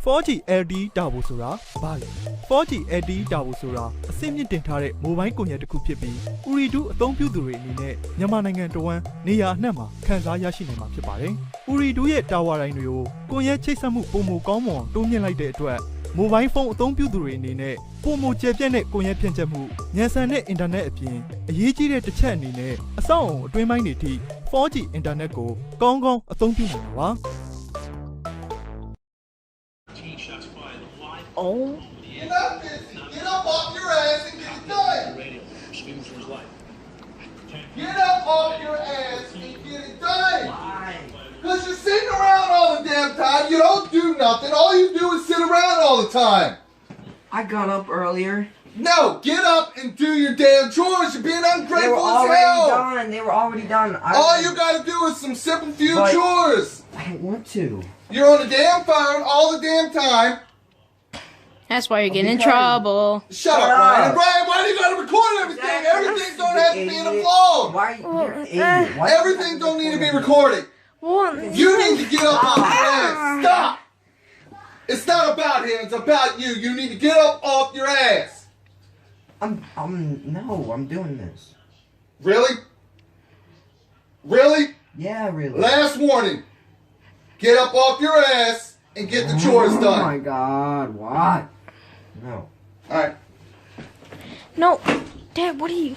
4G LTE တာဖို့ဆိုတာဘာလဲ 4G LTE တာဖို့ဆိုတာအဆင့်မြင့်တင်ထားတဲ့မိုဘိုင်းကွန်ရက်တစ်ခုဖြစ်ပြီး Uridu အသုံးပြုသူတွေအနေနဲ့မြန်မာနိုင်ငံတော်ဝန်နေရာအနှံ့မှာခန်းစားရရှိနိုင်မှာဖြစ်ပါတယ်။ Uridu ရဲ့တာဝါတိုင်းတွေကိုကွန်ရက်ချိတ်ဆက်မှုပုံမကောင်းမွန်တိုးမြင့်လိုက်တဲ့အတွက်မိုဘိုင်းဖုန်းအသုံးပြုသူတွေအနေနဲ့ပုံမကျယ်ပြန့်တဲ့ကွန်ရက်ဖြန့်ကျက်မှုညံဆန်တဲ့အင်တာနက်အပြင်အရေးကြီးတဲ့တစ်ချက်အနေနဲ့အဆောက်အအုံအတွင်းပိုင်းတွေထိ 4G အင်တာနက်ကိုကောင်းကောင်းအသုံးပြုနိုင်မှာပါ။ Oh. Get up, get up off your ass and get it done. Get up off your ass and get it done. Why? Because you're sitting around all the damn time. You don't do nothing. All you do is sit around all the time. I got up earlier. No, get up and do your damn chores. You're being ungrateful They were as already hell. done. They were already done. All you gotta do is some simple few But- chores. I don't want to. You're on the damn phone all the damn time. That's why you're getting in trouble. Shut up, Ryan. Ryan, why do you gotta record everything? Everything don't have to be in a vlog. Why are you an idiot? Why Everything don't need to be recorded. You need to get up off your ass. Stop. It's not about him. It's about you. You need to get up off your ass. No, I'm doing this. Really? Really? Yeah, really. Last warning. Get up off your ass and get the chores Oh done. my God, what? No. Alright. No, Dad, what are you?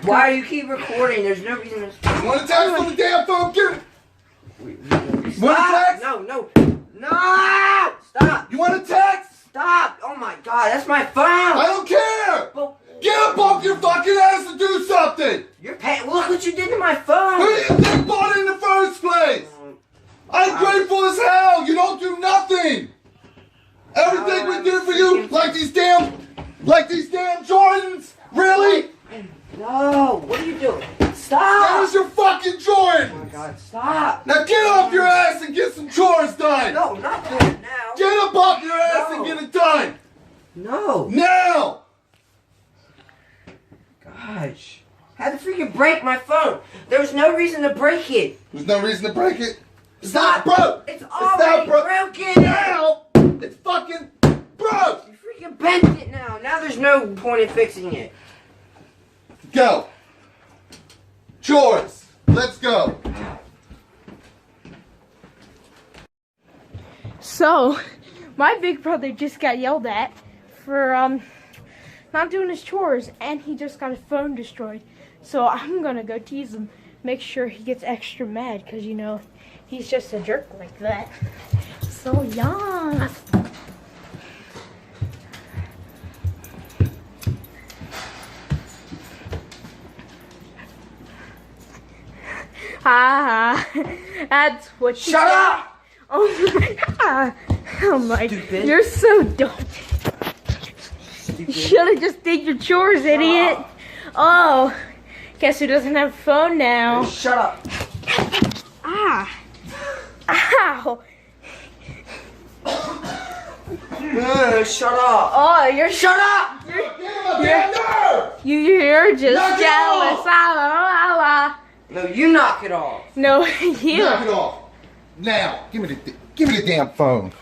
Why do you keep recording? There's no reason to... You want to text on the damn phone? Get it. Want to Stop! text? No, no. No! Stop! You want to text? Stop! Oh my God, that's my phone! I don't care. Well, Get up off your fucking ass and do something. you're paying... Look what you did to my phone! Who do you think bought it in the first place? I'm grateful as hell. You don't do nothing. Everything we do for you, like these damn Jordans. Really? No! What are you doing? That Stop! was your fucking Oh my Jordans. God, stop! Now get off your ass and get some chores done. No, not doing it now! Get up off your ass and get it done. No! Now. Gosh. Had to freaking break my phone. There was no reason to break it. There's no reason to break it. It's Stop. not broke. It's not already broke. broken. Now. It's fucking broke. You freaking bent it now. Now there's no point in fixing it. Go. Chores. Let's go. So, my big brother just got yelled at for not doing his chores, and he just got his phone destroyed. So I'm gonna go tease him, make sure he gets extra mad, cause you know he's just a jerk like that. So yeah. Ah, that's what. Shut up! Oh my God! Oh my! Stupid. You're so dumb. You should have just did your chores, idiot. Oh, guess who doesn't have a phone now? Shut up! Ah! Ow! Shut up! Oh, you're Shut up! you're just Knock it jealous. off. Ah, No, you knock it off. no, you. Knock it off. Now. Give me the damn phone.